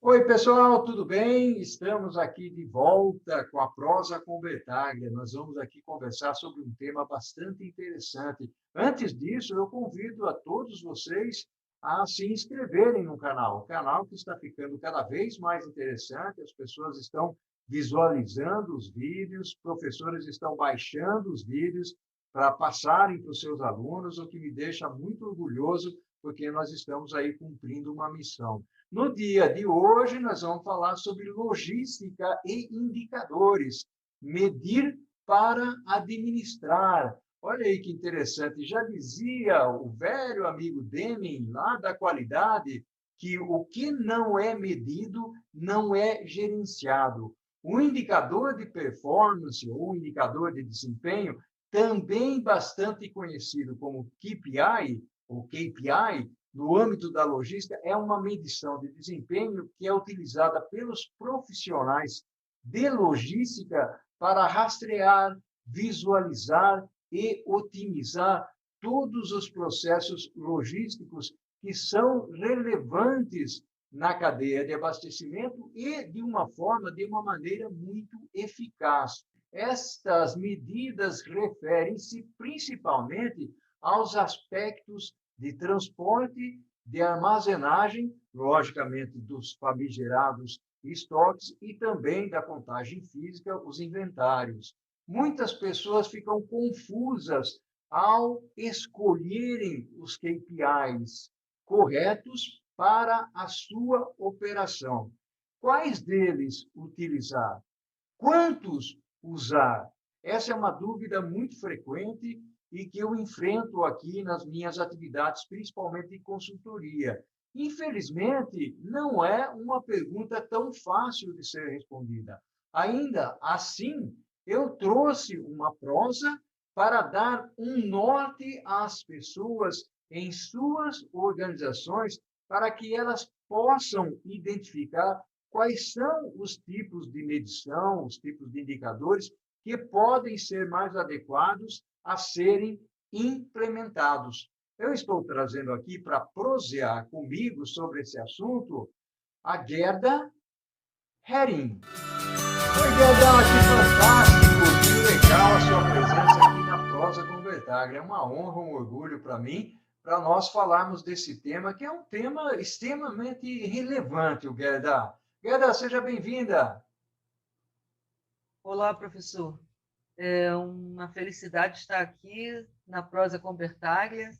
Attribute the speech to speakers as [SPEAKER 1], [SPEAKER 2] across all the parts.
[SPEAKER 1] Oi, pessoal, tudo bem? Estamos aqui de volta com a Prosa com Bertaglia. Nós vamos aqui conversar sobre um tema bastante interessante. Antes disso, eu convido a todos vocês a se inscreverem no canal. O canal que está ficando cada vez mais interessante, as pessoas estão visualizando os vídeos, professores estão baixando os vídeos para passarem para os seus alunos, o que me deixa muito orgulhoso, porque nós estamos aí cumprindo uma missão. No dia de hoje, nós vamos falar sobre logística e indicadores. Medir para administrar. Olha aí que interessante. Já dizia o velho amigo Deming, lá da qualidade, que o que não é medido não é gerenciado. O indicador de performance ou indicador de desempenho, também bastante conhecido como KPI, ou KPI, no âmbito da logística, é uma medição de desempenho que é utilizada pelos profissionais de logística para rastrear, visualizar e otimizar todos os processos logísticos que são relevantes na cadeia de abastecimento e de uma maneira muito eficaz. Estas medidas referem-se principalmente aos aspectos de transporte, de armazenagem, logicamente dos famigerados estoques e também da contagem física, os inventários. Muitas pessoas ficam confusas ao escolherem os KPIs corretos para a sua operação. Quais deles utilizar? Quantos usar? Essa é uma dúvida muito frequente e que eu enfrento aqui nas minhas atividades, principalmente em consultoria. Infelizmente, não é uma pergunta tão fácil de ser respondida. Ainda assim, eu trouxe uma prosa para dar um norte às pessoas em suas organizações, para que elas possam identificar quais são os tipos de medição, os tipos de indicadores que podem ser mais adequados a serem implementados. Eu estou trazendo aqui para prosear comigo sobre esse assunto a Gerda Hering. Oi, Gerda, que fantástico, que legal a sua presença aqui na Prosa com Bertaglia. É uma honra, um orgulho para mim, para nós falarmos desse tema, que é um tema extremamente relevante, Gerda. Gerda, seja bem-vinda.
[SPEAKER 2] Olá, professor. É uma felicidade estar aqui na Prosa com Bertaglia.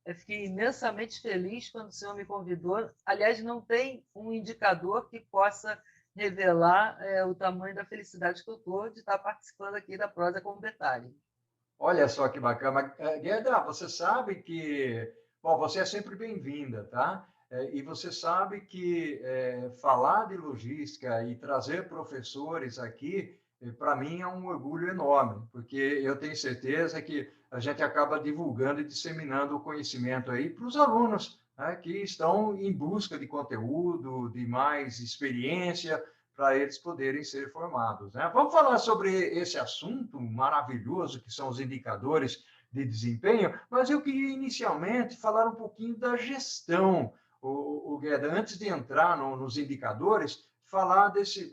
[SPEAKER 2] Eu fiquei imensamente feliz quando o senhor me convidou. Aliás, não tem um indicador que possa revelar o tamanho da felicidade que eu estou de estar participando aqui da Prosa com Bertaglia.
[SPEAKER 1] Olha só que bacana. Gerda, você sabe que... Bom, você é sempre bem-vinda, tá? E você sabe que falar de logística e trazer professores aqui, para mim é um orgulho enorme, porque eu tenho certeza que a gente acaba divulgando e disseminando o conhecimento aí para os alunos, né, que estão em busca de conteúdo, de mais experiência, para eles poderem ser formados, né? Vamos falar sobre esse assunto maravilhoso, que são os indicadores de desempenho, mas eu queria inicialmente falar um pouquinho da gestão, o Gueda, antes de entrar nos indicadores, falar desse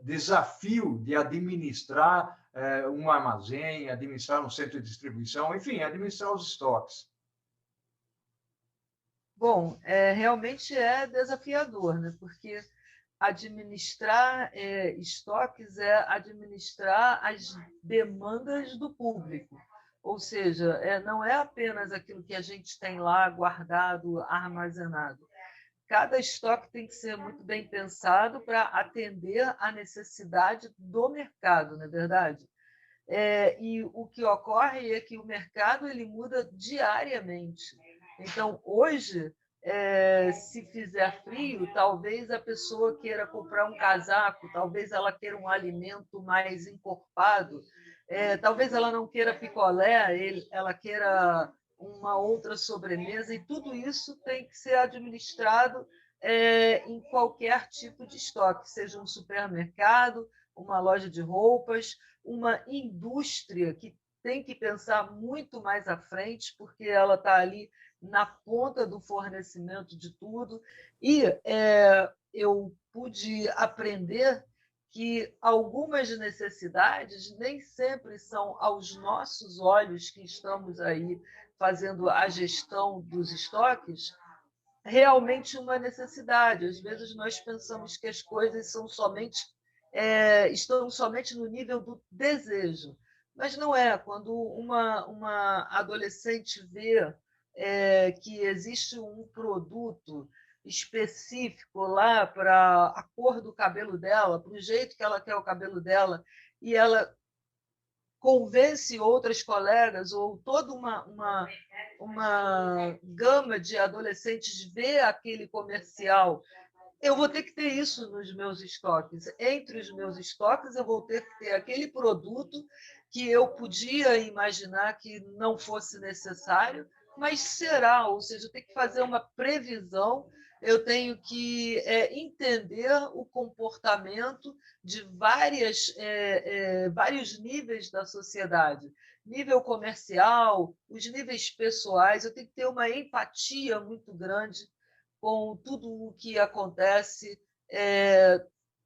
[SPEAKER 1] desafio de administrar um armazém, administrar um centro de distribuição, enfim, administrar os estoques.
[SPEAKER 2] Bom, realmente é desafiador, né? Porque administrar estoques é administrar as demandas do público. Ou seja, não é apenas aquilo que a gente tem lá guardado, armazenado. Cada estoque tem que ser muito bem pensado para atender à necessidade do mercado, não é verdade? E o que ocorre é que o mercado ele muda diariamente. Então, hoje, se fizer frio, talvez a pessoa queira comprar um casaco, talvez ela queira um alimento mais encorpado, talvez ela não queira picolé, ela queira uma outra sobremesa, e tudo isso tem que ser administrado em qualquer tipo de estoque, seja um supermercado, uma loja de roupas, uma indústria que tem que pensar muito mais à frente, porque ela está ali na ponta do fornecimento de tudo, e eu pude aprender que algumas necessidades nem sempre são aos nossos olhos que estamos aí fazendo a gestão dos estoques, realmente uma necessidade. Às vezes nós pensamos que as coisas são estão somente no nível do desejo, mas não é. Quando uma adolescente vê que existe um produto específico lá para a cor do cabelo dela, para o jeito que ela quer o cabelo dela, e ela convence outras colegas ou toda uma gama de adolescentes ver aquele comercial, eu vou ter que ter isso nos meus estoques. Entre os meus estoques, eu vou ter que ter aquele produto que eu podia imaginar que não fosse necessário, mas será, ou seja, eu tenho que fazer uma previsão, eu tenho que entender o comportamento de vários níveis da sociedade, nível comercial, os níveis pessoais, eu tenho que ter uma empatia muito grande com tudo o que acontece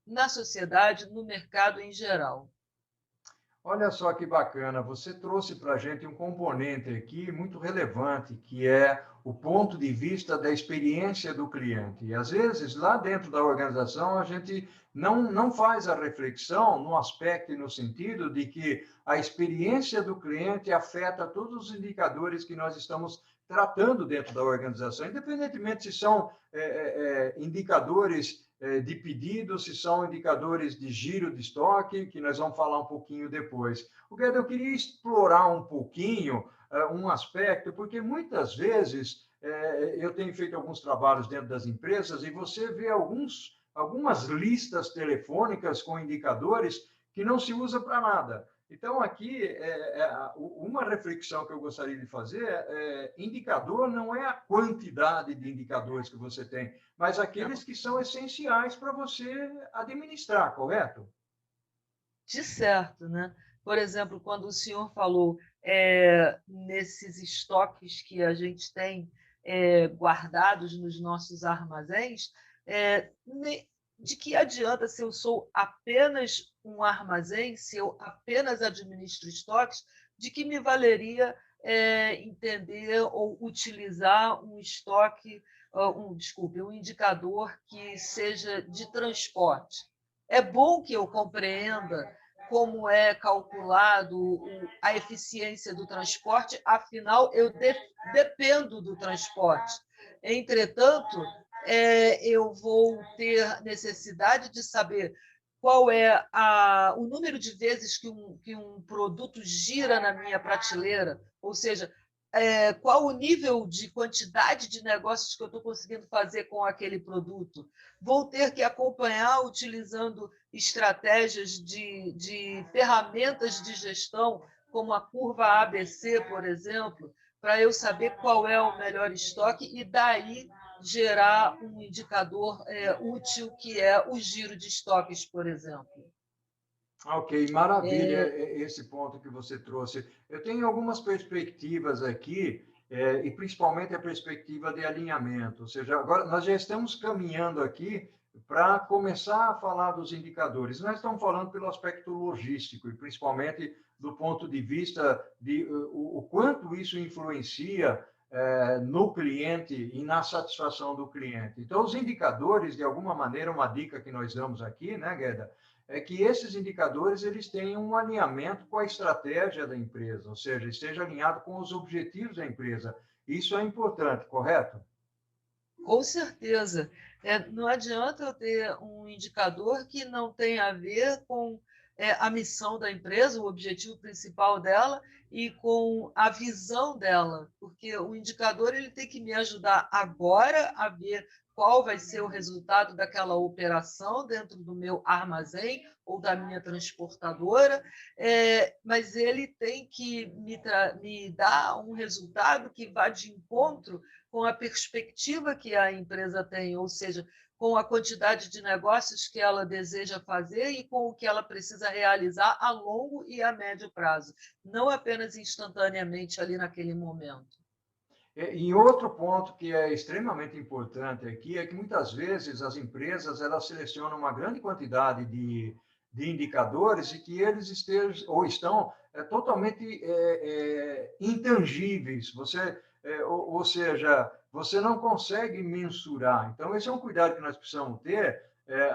[SPEAKER 2] na sociedade, no mercado em geral.
[SPEAKER 1] Olha só que bacana, você trouxe para a gente um componente aqui muito relevante, que é o ponto de vista da experiência do cliente. E, às vezes, lá dentro da organização, a gente não faz a reflexão no aspecto e no sentido de que a experiência do cliente afeta todos os indicadores que nós estamos tratando dentro da organização, independentemente se são indicadores de pedidos, se são indicadores de giro de estoque, que nós vamos falar um pouquinho depois. O Guedes, eu queria explorar um pouquinho um aspecto, porque muitas vezes eu tenho feito alguns trabalhos dentro das empresas e você vê algumas listas telefônicas com indicadores que não se usa para nada. Então, aqui, uma reflexão que eu gostaria de fazer indicador não é a quantidade de indicadores que você tem, mas aqueles que são essenciais para você administrar, correto?
[SPEAKER 2] De certo, né? Por exemplo, quando o senhor falou nesses estoques que a gente tem guardados nos nossos armazéns, de que adianta se eu sou apenas um armazém, se eu apenas administro estoques, de que me valeria entender ou utilizar um estoque, um indicador que seja de transporte. É bom que eu compreenda como é calculado a eficiência do transporte, afinal, eu dependo do transporte. Entretanto, eu vou ter necessidade de saber qual é o número de vezes que um produto gira na minha prateleira, ou seja, qual o nível de quantidade de negócios que eu estou conseguindo fazer com aquele produto. Vou ter que acompanhar utilizando estratégias de ferramentas de gestão, como a curva ABC, por exemplo, para eu saber qual é o melhor estoque e daí gerar um indicador útil, que é o giro de estoques, por exemplo.
[SPEAKER 1] Ok, maravilha esse ponto que você trouxe. Eu tenho algumas perspectivas aqui, e principalmente a perspectiva de alinhamento. Ou seja, agora nós já estamos caminhando aqui para começar a falar dos indicadores. Nós estamos falando pelo aspecto logístico, e principalmente do ponto de vista de o quanto isso influencia no cliente e na satisfação do cliente. Então, os indicadores, de alguma maneira, uma dica que nós damos aqui, né, Gueda, é que esses indicadores eles tenham um alinhamento com a estratégia da empresa, ou seja, esteja alinhado com os objetivos da empresa. Isso é importante, correto?
[SPEAKER 2] Com certeza. Não adianta eu ter um indicador que não tem a ver com a missão da empresa, o objetivo principal dela e com a visão dela, porque o indicador ele tem que me ajudar agora a ver qual vai ser o resultado daquela operação dentro do meu armazém ou da minha transportadora, mas ele tem que me dar um resultado que vá de encontro com a perspectiva que a empresa tem, ou seja, com a quantidade de negócios que ela deseja fazer e com o que ela precisa realizar a longo e a médio prazo, não apenas instantaneamente ali naquele momento.
[SPEAKER 1] E outro ponto que é extremamente importante aqui é que muitas vezes as empresas elas selecionam uma grande quantidade de indicadores e que eles estejam ou estão totalmente intangíveis. Ou seja, você não consegue mensurar. Então, esse é um cuidado que nós precisamos ter.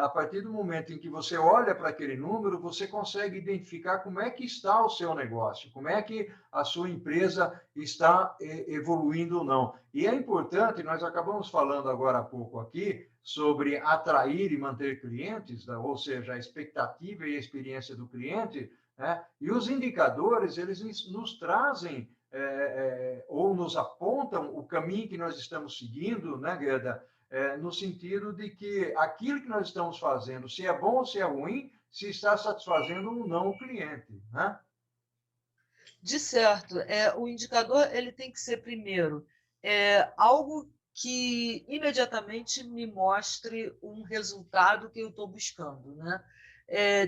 [SPEAKER 1] A partir do momento em que você olha para aquele número, você consegue identificar como é que está o seu negócio, como é que a sua empresa está evoluindo ou não. E é importante, nós acabamos falando agora há pouco aqui, sobre atrair e manter clientes, ou seja, a expectativa e a experiência do cliente, né? E os indicadores, eles nos trazem ou nos apontam o caminho que nós estamos seguindo, né, Gerda? No sentido de que aquilo que nós estamos fazendo, se é bom ou se é ruim, se está satisfazendo ou não o cliente, né?
[SPEAKER 2] De certo, o indicador ele tem que ser, primeiro, algo que imediatamente me mostre um resultado que eu estou buscando, né?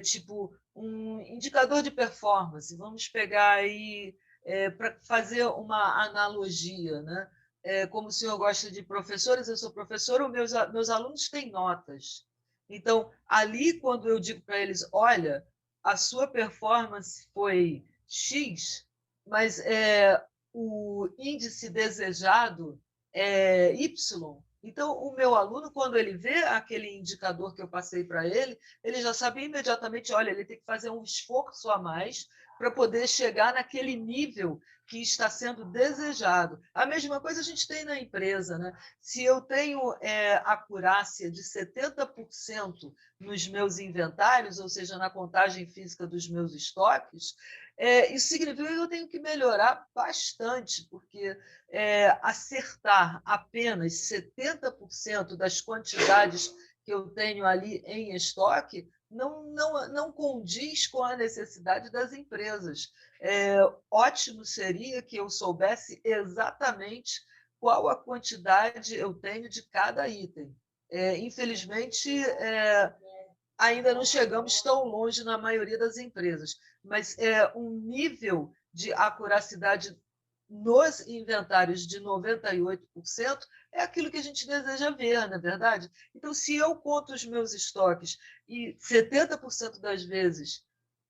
[SPEAKER 2] Tipo, um indicador de performance. Vamos pegar aí, para fazer uma analogia, né? Como o senhor gosta de professores, eu sou professora, meus alunos têm notas. Então, ali, quando eu digo para eles, olha, a sua performance foi X, mas o índice desejado é Y. Então, o meu aluno, quando ele vê aquele indicador que eu passei para ele já sabe imediatamente, olha, ele tem que fazer um esforço a mais para poder chegar naquele nível que está sendo desejado. A mesma coisa a gente tem na empresa, né? Se eu tenho acurácia de 70% nos meus inventários, ou seja, na contagem física dos meus estoques, isso significa que eu tenho que melhorar bastante, porque acertar apenas 70% das quantidades que eu tenho ali em estoque não condiz com a necessidade das empresas. Ótimo seria que eu soubesse exatamente qual a quantidade eu tenho de cada item. Infelizmente, ainda não chegamos tão longe na maioria das empresas, mas um nível de acuracidade nos inventários de 98% é aquilo que a gente deseja ver, não é verdade? Então, se eu conto os meus estoques e 70% das vezes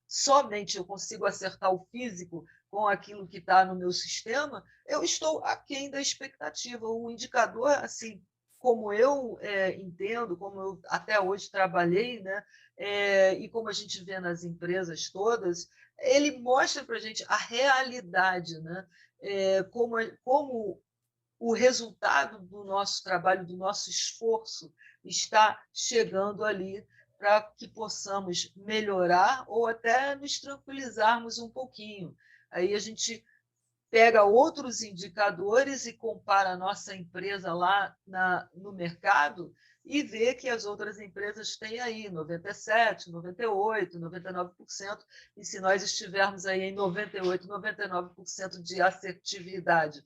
[SPEAKER 2] somente eu consigo acertar o físico com aquilo que está no meu sistema, eu estou aquém da expectativa. O indicador, assim, como eu entendo, como eu até hoje trabalhei, né, e como a gente vê nas empresas todas, ele mostra para a gente a realidade, né, como o resultado do nosso trabalho, do nosso esforço, está chegando ali para que possamos melhorar ou até nos tranquilizarmos um pouquinho. Aí a gente pega outros indicadores e compara a nossa empresa lá no mercado e vê que as outras empresas têm aí 97%, 98%, 99%, e se nós estivermos aí em 98%, 99% de assertividade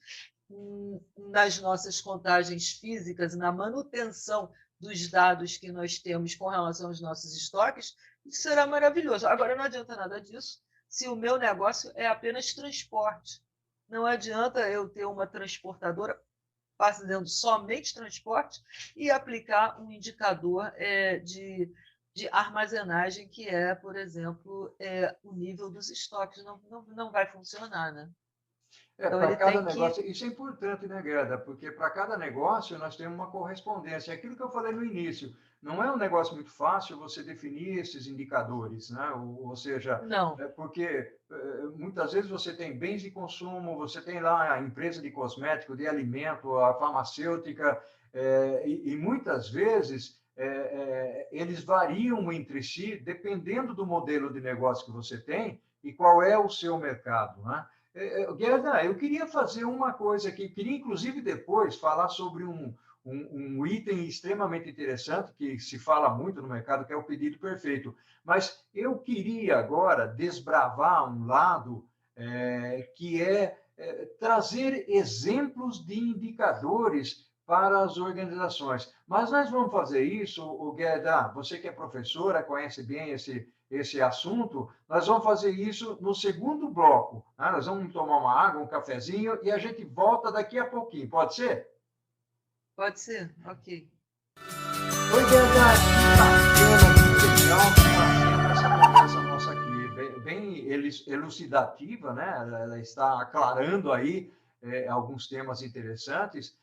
[SPEAKER 2] nas nossas contagens físicas, na manutenção dos dados que nós temos com relação aos nossos estoques, isso será maravilhoso. Agora, não adianta nada disso se o meu negócio é apenas transporte. Não adianta eu ter uma transportadora fazendo somente transporte e aplicar um indicador de armazenagem, que é, por exemplo, o nível dos estoques. Não vai funcionar, né?
[SPEAKER 1] Então, para cada negócio, isso é importante, né, Gerda? Porque para cada negócio nós temos uma correspondência. É aquilo que eu falei no início, não é um negócio muito fácil você definir esses indicadores, né? Ou seja,
[SPEAKER 2] não.
[SPEAKER 1] Porque muitas vezes você tem bens de consumo, você tem lá a empresa de cosmético, de alimento, a farmacêutica, e muitas vezes eles variam entre si dependendo do modelo de negócio que você tem e qual é o seu mercado, né? Gerda, eu queria fazer uma coisa aqui, queria inclusive depois falar sobre um item extremamente interessante que se fala muito no mercado, que é o pedido perfeito. Mas eu queria agora desbravar um lado que é trazer exemplos de indicadores para as organizações. Mas nós vamos fazer isso, o Gueda, você que é professora, conhece bem esse assunto, nós vamos fazer isso no segundo bloco. Né? Nós vamos tomar uma água, um cafezinho, e a gente volta daqui a pouquinho. Pode ser?
[SPEAKER 2] Pode ser, ok.
[SPEAKER 1] Oi, Gueda, que legal que está sendo essa conversa nossa aqui, bem elucidativa, né? Ela está aclarando aí alguns temas interessantes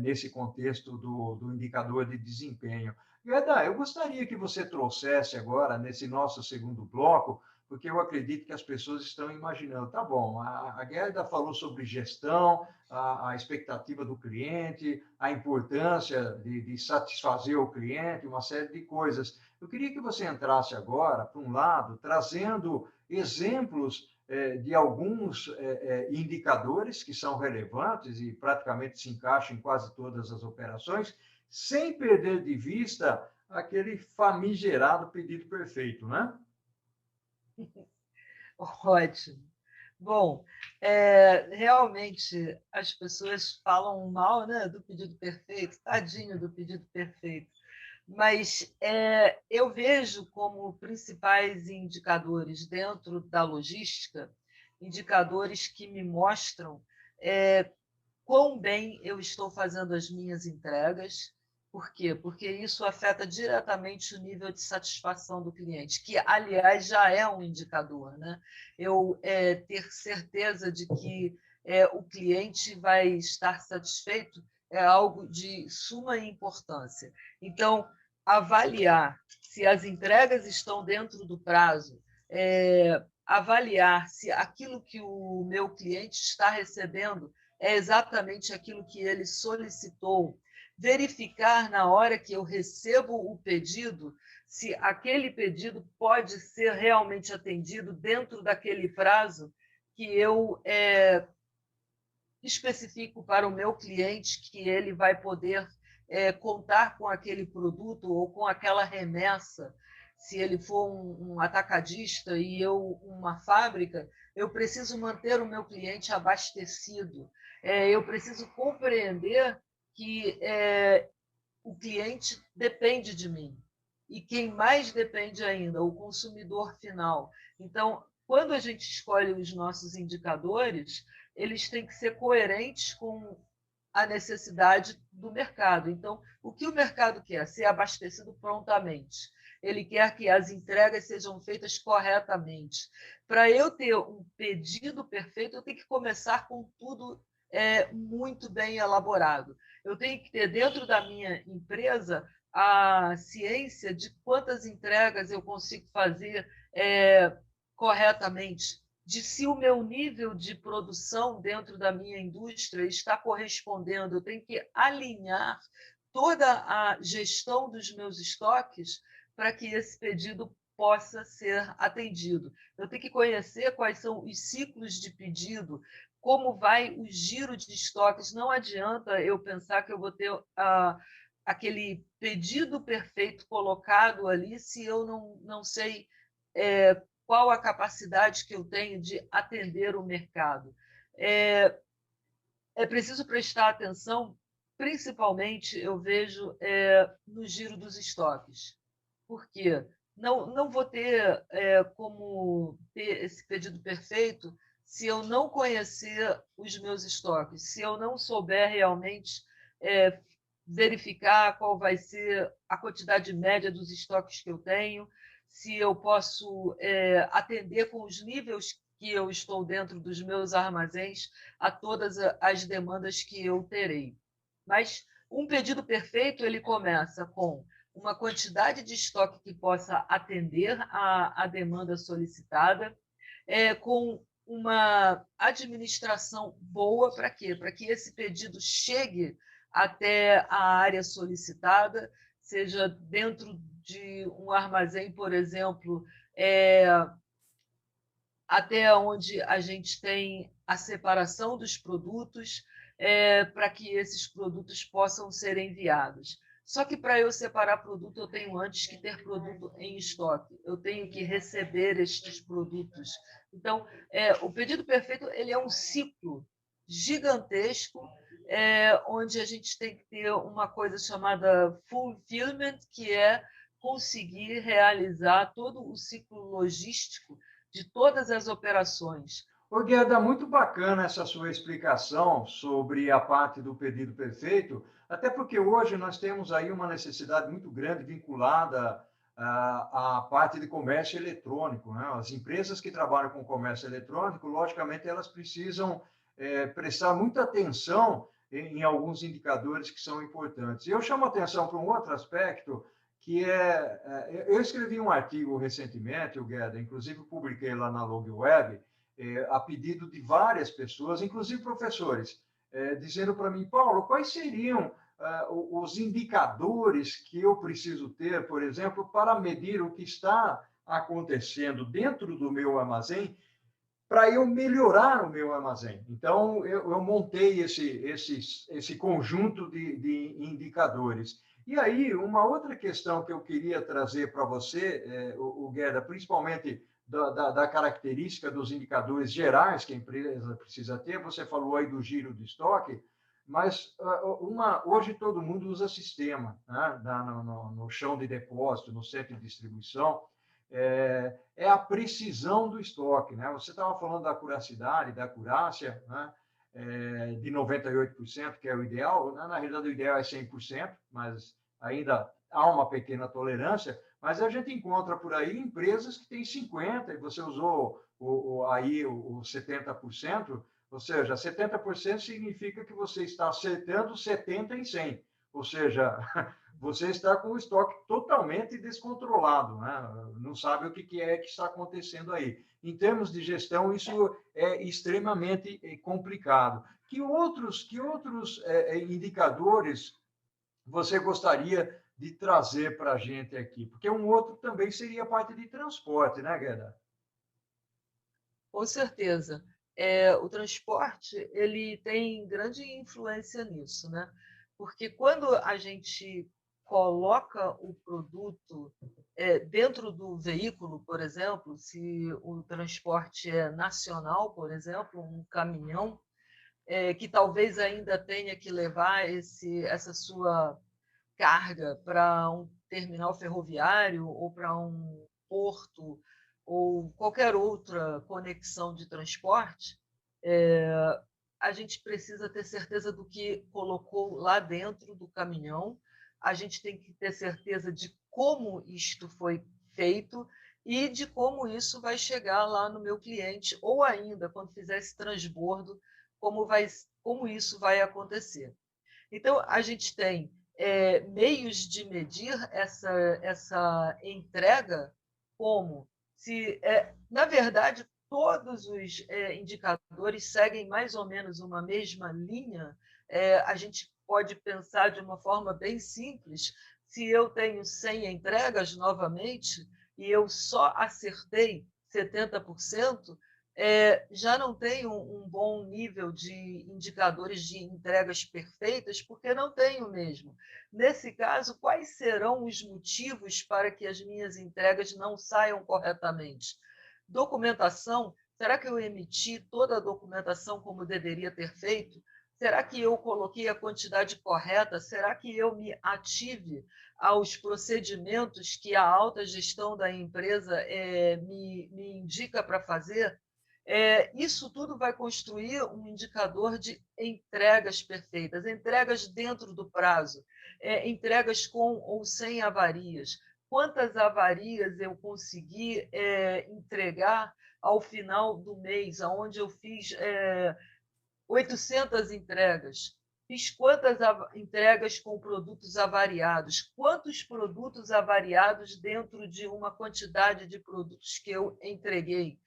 [SPEAKER 1] nesse contexto do indicador de desempenho. Gueda, eu gostaria que você trouxesse agora, nesse nosso segundo bloco, porque eu acredito que as pessoas estão imaginando, tá bom, a Gueda falou sobre gestão, a expectativa do cliente, a importância de satisfazer o cliente, uma série de coisas. Eu queria que você entrasse agora, para um lado, trazendo exemplos de alguns indicadores que são relevantes e praticamente se encaixam em quase todas as operações, sem perder de vista aquele famigerado pedido perfeito, né?
[SPEAKER 2] Ótimo. Bom, realmente as pessoas falam mal, né, do pedido perfeito, tadinho do pedido perfeito, mas eu vejo como principais indicadores dentro da logística, indicadores que me mostram quão bem eu estou fazendo as minhas entregas. Por quê? Porque isso afeta diretamente o nível de satisfação do cliente, que, aliás, já é um indicador. Né? Eu ter certeza de que o cliente vai estar satisfeito é algo de suma importância. Então, avaliar se as entregas estão dentro do prazo, avaliar se aquilo que o meu cliente está recebendo é exatamente aquilo que ele solicitou, verificar na hora que eu recebo o pedido se aquele pedido pode ser realmente atendido dentro daquele prazo que eu especifico para o meu cliente que ele vai poder contar com aquele produto ou com aquela remessa. Se ele for um atacadista e eu uma fábrica, eu preciso manter o meu cliente abastecido. Eu preciso compreender que o cliente depende de mim. E quem mais depende ainda, o consumidor final. Então, quando a gente escolhe os nossos indicadores, eles têm que ser coerentes com a necessidade do mercado. Então, o que o mercado quer? Ser abastecido prontamente. Ele quer que as entregas sejam feitas corretamente. Para eu ter um pedido perfeito, eu tenho que começar com tudo muito bem elaborado. Eu tenho que ter dentro da minha empresa a ciência de quantas entregas eu consigo fazer corretamente, de se o meu nível de produção dentro da minha indústria está correspondendo. Eu tenho que alinhar toda a gestão dos meus estoques para que esse pedido possa ser atendido. Eu tenho que conhecer quais são os ciclos de pedido, como vai o giro de estoques. Não adianta eu pensar que eu vou ter aquele pedido perfeito colocado ali se eu não sei qual a capacidade que eu tenho de atender o mercado. É preciso prestar atenção, principalmente, eu vejo, no giro dos estoques. Por quê? Não vou ter como ter esse pedido perfeito se eu não conhecer os meus estoques, se eu não souber realmente verificar qual vai ser a quantidade média dos estoques que eu tenho, se eu posso atender com os níveis que eu estou dentro dos meus armazéns a todas as demandas que eu terei. Mas um pedido perfeito ele começa com uma quantidade de estoque que possa atender a demanda solicitada, com uma administração boa para quê? Para que esse pedido chegue até a área solicitada, seja dentro de um armazém, por exemplo, até onde a gente tem a separação dos produtos, para que esses produtos possam ser enviados. Só que para eu separar produto, eu tenho antes que ter produto em estoque. Eu tenho que receber estes produtos. Então, o pedido perfeito ele é um ciclo gigantesco onde a gente tem que ter uma coisa chamada fulfillment, que é conseguir realizar todo o ciclo logístico de todas as operações.
[SPEAKER 1] Ô, Gueda, muito bacana essa sua explicação sobre a parte do pedido perfeito, até porque hoje nós temos aí uma necessidade muito grande vinculada à parte de comércio eletrônico, né? As empresas que trabalham com comércio eletrônico, logicamente, elas precisam prestar muita atenção em alguns indicadores que são importantes. E eu chamo a atenção para um outro aspecto, que eu escrevi um artigo recentemente, o Gueda, inclusive publiquei lá na Log Web, a pedido de várias pessoas, inclusive professores, dizendo para mim, Paulo, quais seriam os indicadores que eu preciso ter, por exemplo, para medir o que está acontecendo dentro do meu armazém, para eu melhorar o meu armazém. Então, eu montei esse conjunto de indicadores. E aí, uma outra questão que eu queria trazer para você, o Gueda, principalmente da característica dos indicadores gerais que a empresa precisa ter. Você falou aí do giro de estoque, mas hoje todo mundo usa sistema, né? No chão de depósito, no centro de distribuição, é a precisão do estoque, né? Você estava falando da curacidade, da acurácia, né? De 98%, que é o ideal. Na realidade, o ideal é 100%, mas ainda há uma pequena tolerância. Mas a gente encontra por aí empresas que têm 50%, e você usou aí o 70%, ou seja, 70% significa que você está acertando 70 em 100, ou seja, você está com o estoque totalmente descontrolado, né? Não sabe o que é que está acontecendo aí. Em termos de gestão, isso é extremamente complicado. Que outros indicadores você gostaria de trazer para a gente aqui? Porque um outro também seria a parte de transporte, né, Gueda?
[SPEAKER 2] Com certeza. O transporte ele tem grande influência nisso, né? Porque quando a gente coloca o produto dentro do veículo, por exemplo, se o transporte é nacional, por exemplo, um caminhão, que talvez ainda tenha que levar essa sua carga para um terminal ferroviário ou para um porto ou qualquer outra conexão de transporte, a gente precisa ter certeza do que colocou lá dentro do caminhão, a gente tem que ter certeza de como isto foi feito e de como isso vai chegar lá no meu cliente, ou ainda, quando fizer esse transbordo, como isso vai acontecer. Então, a gente tem meios de medir essa entrega, como se, na verdade, todos os indicadores seguem mais ou menos uma mesma linha. A gente pode pensar de uma forma bem simples: se eu tenho 100 entregas novamente e eu só acertei 70%, já não tenho um bom nível de indicadores de entregas perfeitas, porque não tenho mesmo. Nesse caso, quais serão os motivos para que as minhas entregas não saiam corretamente? Documentação, será que eu emiti toda a documentação como deveria ter feito? Será que eu coloquei a quantidade correta? Será que eu me ative aos procedimentos que a alta gestão da empresa me indica para fazer? Isso tudo vai construir um indicador de entregas perfeitas, entregas dentro do prazo, entregas com ou sem avarias. Quantas avarias eu consegui entregar ao final do mês, onde eu fiz 800 entregas? Fiz quantas entregas com produtos avariados? Quantos produtos avariados dentro de uma quantidade de produtos que eu entreguei?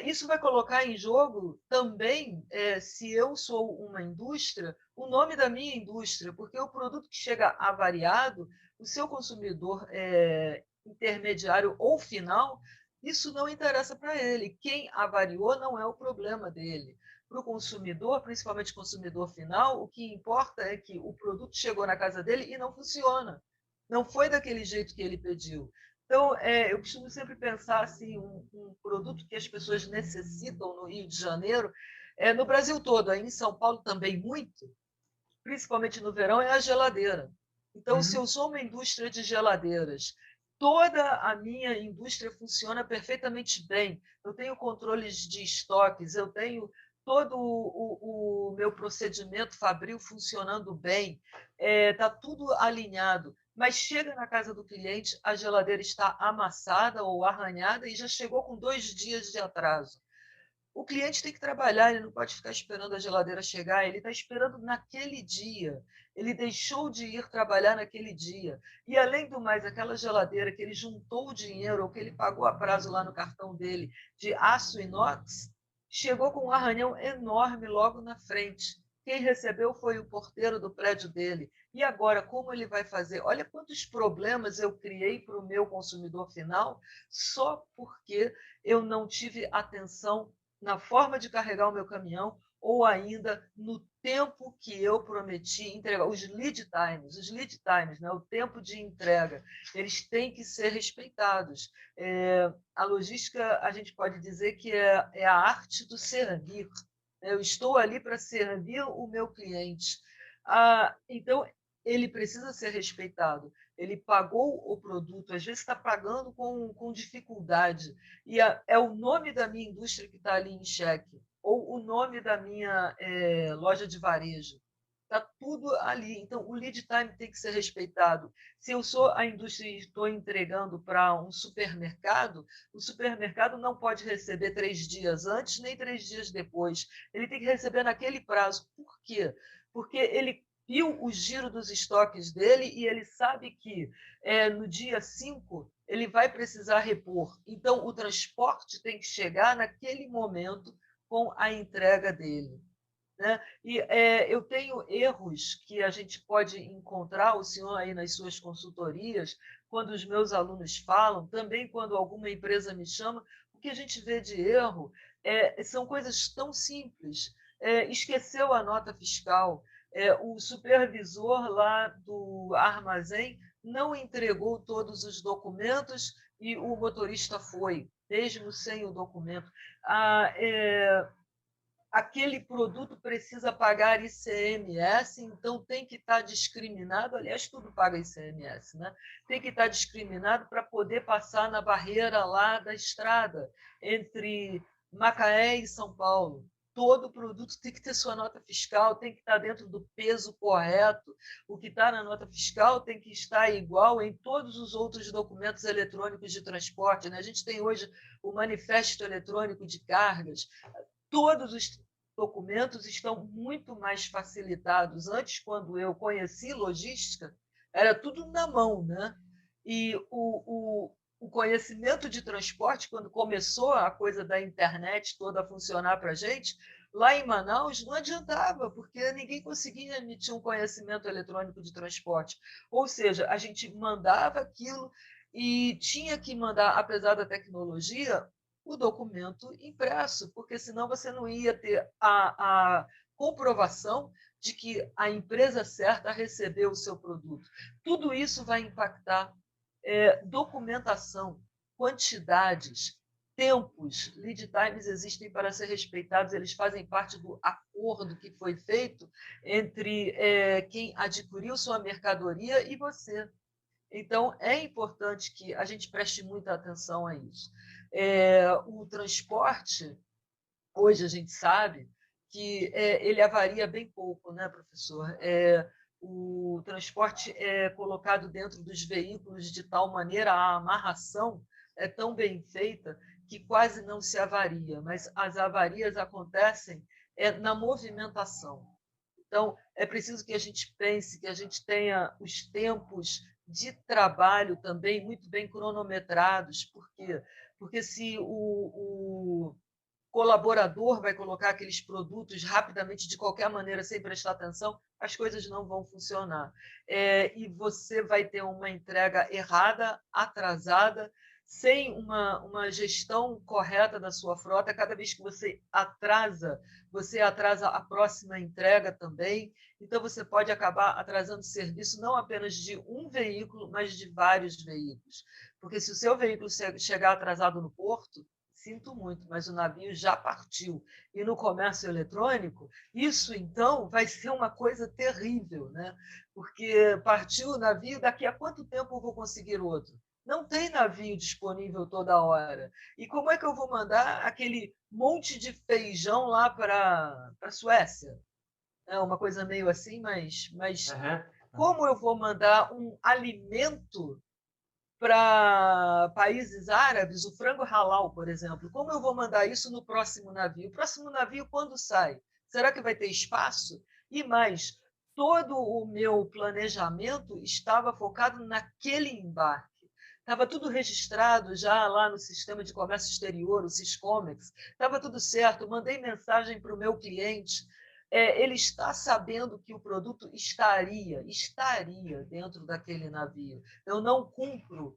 [SPEAKER 2] Isso vai colocar em jogo também, se eu sou uma indústria, o nome da minha indústria, porque o produto que chega avariado, o seu consumidor intermediário ou final, isso não interessa para ele. Quem avariou não é o problema dele. Para o consumidor, principalmente consumidor final, o que importa é que o produto chegou na casa dele e não funciona. Não foi daquele jeito que ele pediu. Então, eu costumo sempre pensar assim, um produto que as pessoas necessitam no Rio de Janeiro, no Brasil todo, aí em São Paulo também muito, principalmente no verão, é a geladeira. Então, se eu sou uma indústria de geladeiras, toda a minha indústria funciona perfeitamente bem. Eu tenho controles de estoques, eu tenho todo o meu procedimento fabril funcionando bem, está tudo alinhado. Mas chega na casa do cliente, a geladeira está amassada ou arranhada e já chegou com 2 dias de atraso. O cliente tem que trabalhar, ele não pode ficar esperando a geladeira chegar, ele está esperando naquele dia. Ele deixou de ir trabalhar naquele dia. E, além do mais, aquela geladeira que ele juntou o dinheiro, ou que ele pagou a prazo lá no cartão dele, de aço inox, chegou com um arranhão enorme logo na frente. Quem recebeu foi o porteiro do prédio dele. E agora, como ele vai fazer? Olha quantos problemas eu criei para o meu consumidor final só porque eu não tive atenção na forma de carregar o meu caminhão ou ainda no tempo que eu prometi entregar. Os lead times, né? O tempo de entrega, eles têm que ser respeitados. A logística, a gente pode dizer que é a arte do servir. Eu estou ali para servir o meu cliente. Então, ele precisa ser respeitado. Ele pagou o produto, às vezes está pagando com dificuldade, e é o nome da minha indústria que está ali em xeque, ou o nome da minha loja de varejo. Está tudo ali. Então, o lead time tem que ser respeitado. Se eu sou a indústria e estou entregando para um supermercado, o supermercado não pode receber 3 dias antes nem 3 dias depois. Ele tem que receber naquele prazo. Por quê? Porque ele viu o giro dos estoques dele e ele sabe que no dia 5 ele vai precisar repor. Então, o transporte tem que chegar naquele momento com a entrega dele. Né? E eu tenho erros que a gente pode encontrar, o senhor aí nas suas consultorias, quando os meus alunos falam, também quando alguma empresa me chama, o que a gente vê de erro são coisas tão simples. Esqueceu a nota fiscal, o supervisor lá do armazém não entregou todos os documentos e o motorista foi, mesmo sem o documento. Aquele produto precisa pagar ICMS, então tem que estar discriminado, aliás, tudo paga ICMS, né? Tem que estar discriminado para poder passar na barreira lá da estrada, entre Macaé e São Paulo. Todo produto tem que ter sua nota fiscal, tem que estar dentro do peso correto. O que está na nota fiscal tem que estar igual em todos os outros documentos eletrônicos de transporte, né? A gente tem hoje o manifesto eletrônico de cargas. Todos os documentos estão muito mais facilitados. Antes, quando eu conheci logística, era tudo na mão, né? E o conhecimento de transporte, quando começou a coisa da internet toda a funcionar para a gente, lá em Manaus não adiantava, porque ninguém conseguia emitir um conhecimento eletrônico de transporte. Ou seja, a gente mandava aquilo e tinha que mandar, apesar da tecnologia, o documento impresso, porque senão você não ia ter a comprovação de que a empresa certa recebeu o seu produto. Tudo isso vai impactar documentação, quantidades, tempos. Lead times existem para ser respeitados, eles fazem parte do acordo que foi feito entre quem adquiriu sua mercadoria e você. Então, é importante que a gente preste muita atenção a isso. O transporte, hoje a gente sabe que ele avaria bem pouco, né, professor? O transporte é colocado dentro dos veículos de tal maneira, a amarração é tão bem feita que quase não se avaria, mas as avarias acontecem na movimentação. Então, é preciso que a gente pense, que a gente tenha os tempos de trabalho também muito bem cronometrados. Por quê? Porque se o colaborador vai colocar aqueles produtos rapidamente, de qualquer maneira, sem prestar atenção, as coisas não vão funcionar. E você vai ter uma entrega errada, atrasada, sem uma gestão correta da sua frota. Cada vez que você atrasa a próxima entrega também. Então, você pode acabar atrasando o serviço não apenas de um veículo, mas de vários veículos. Porque se o seu veículo chegar atrasado no porto, sinto muito, mas o navio já partiu. E no comércio eletrônico, isso então vai ser uma coisa terrível, né? Porque partiu o navio, daqui a quanto tempo eu vou conseguir outro? Não tem navio disponível toda hora. E como é que eu vou mandar aquele monte de feijão lá para a Suécia? É uma coisa meio assim, mas
[SPEAKER 1] Aham.
[SPEAKER 2] como eu vou mandar um alimento para países árabes, o frango halal, por exemplo? Como eu vou mandar isso no próximo navio? O próximo navio, quando sai? Será que vai ter espaço? E mais, todo o meu planejamento estava focado naquele embarque. Estava tudo registrado já lá no sistema de comércio exterior, o Siscomex. Estava tudo certo. Mandei mensagem para o meu cliente. Ele está sabendo que o produto estaria dentro daquele navio. Eu não cumpro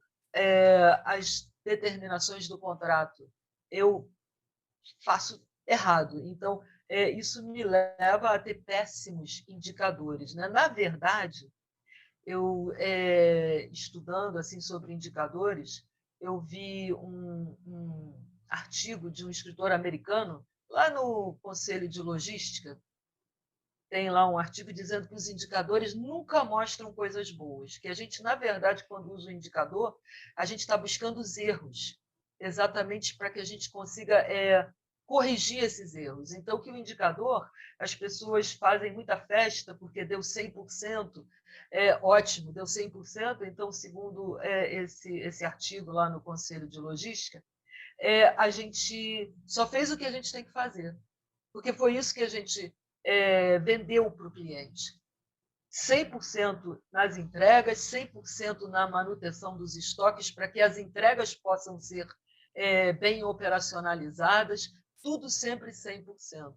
[SPEAKER 2] as determinações do contrato. Eu faço errado. Então, isso me leva a ter péssimos indicadores, né? Na verdade, eu estudando assim sobre indicadores, eu vi um artigo de um escritor americano lá no Conselho de Logística. Tem lá um artigo dizendo que os indicadores nunca mostram coisas boas, que a gente, na verdade, quando usa o indicador, a gente está buscando os erros, exatamente para que a gente consiga corrigir esses erros. Então, que o indicador, as pessoas fazem muita festa porque deu 100%, ótimo, deu 100%, então, segundo esse artigo lá no Conselho de Logística, a gente só fez o que a gente tem que fazer, porque foi isso que a gente vendeu para o cliente. 100% nas entregas, 100% na manutenção dos estoques, para que as entregas possam ser bem operacionalizadas, tudo sempre 100%.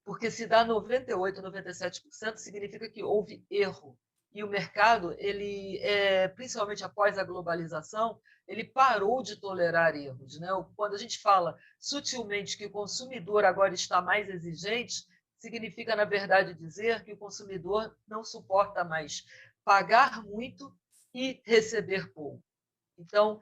[SPEAKER 2] Porque se dá 98%, 97%, significa que houve erro. E o mercado, ele, principalmente após a globalização, ele parou de tolerar erros, né? Quando a gente fala sutilmente que o consumidor agora está mais exigente, significa, na verdade, dizer que o consumidor não suporta mais pagar muito e receber pouco. Então,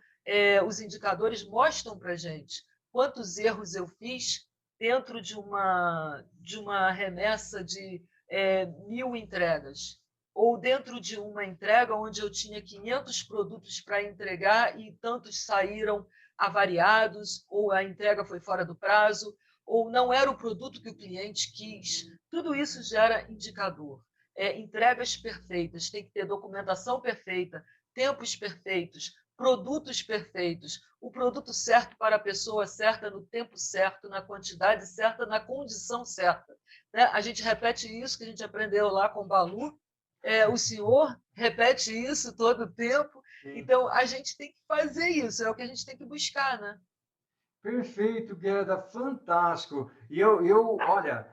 [SPEAKER 2] os indicadores mostram para a gente quantos erros eu fiz dentro de uma remessa de 1.000 entregas, ou dentro de uma entrega onde eu tinha 500 produtos para entregar e tantos saíram avariados, ou a entrega foi fora do prazo, ou não era o produto que o cliente quis. Tudo isso gera indicador. Entregas perfeitas, tem que ter documentação perfeita, tempos perfeitos, produtos perfeitos, o produto certo para a pessoa certa, no tempo certo, na quantidade certa, na condição certa. Né? A gente repete isso que a gente aprendeu lá com o Balu, o senhor repete isso todo o tempo,
[SPEAKER 1] Sim.
[SPEAKER 2] Então a gente tem que fazer isso, é o que a gente tem que buscar, né?
[SPEAKER 1] Perfeito, Gueda, fantástico. E olha,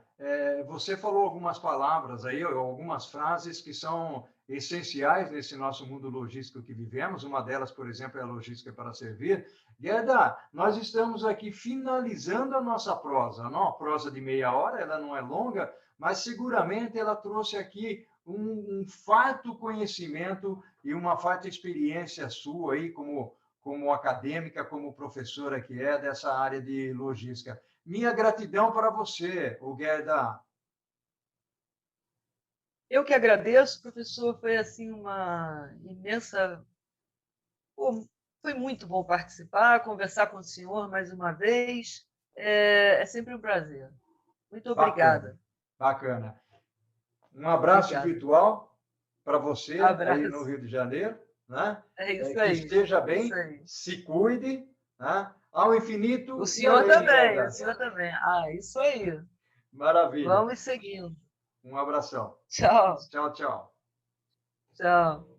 [SPEAKER 1] você falou algumas palavras aí, algumas frases que são essenciais nesse nosso mundo logístico que vivemos. Uma delas, por exemplo, é a logística para servir. Gueda, nós estamos aqui finalizando a nossa prosa. Não, a prosa de meia hora, ela não é longa, mas seguramente ela trouxe aqui um farto conhecimento e uma farta experiência sua aí como acadêmica, como professora que é dessa área de logística. Minha gratidão para você, Gueda.
[SPEAKER 2] Eu que agradeço, professor, foi assim uma imensa... Pô, foi muito bom participar, conversar com o senhor mais uma vez. É sempre um prazer. Muito obrigada.
[SPEAKER 1] Bacana. Um abraço
[SPEAKER 2] Obrigada.
[SPEAKER 1] virtual para você
[SPEAKER 2] Abraço.
[SPEAKER 1] aí no Rio de Janeiro. Né?
[SPEAKER 2] É isso
[SPEAKER 1] que
[SPEAKER 2] aí.
[SPEAKER 1] esteja bem, se cuide, né? Ao infinito.
[SPEAKER 2] O senhor também, o senhor também. Isso aí.
[SPEAKER 1] Maravilha.
[SPEAKER 2] Vamos seguindo.
[SPEAKER 1] Um abração.
[SPEAKER 2] Tchau.
[SPEAKER 1] Tchau, tchau.
[SPEAKER 2] Tchau.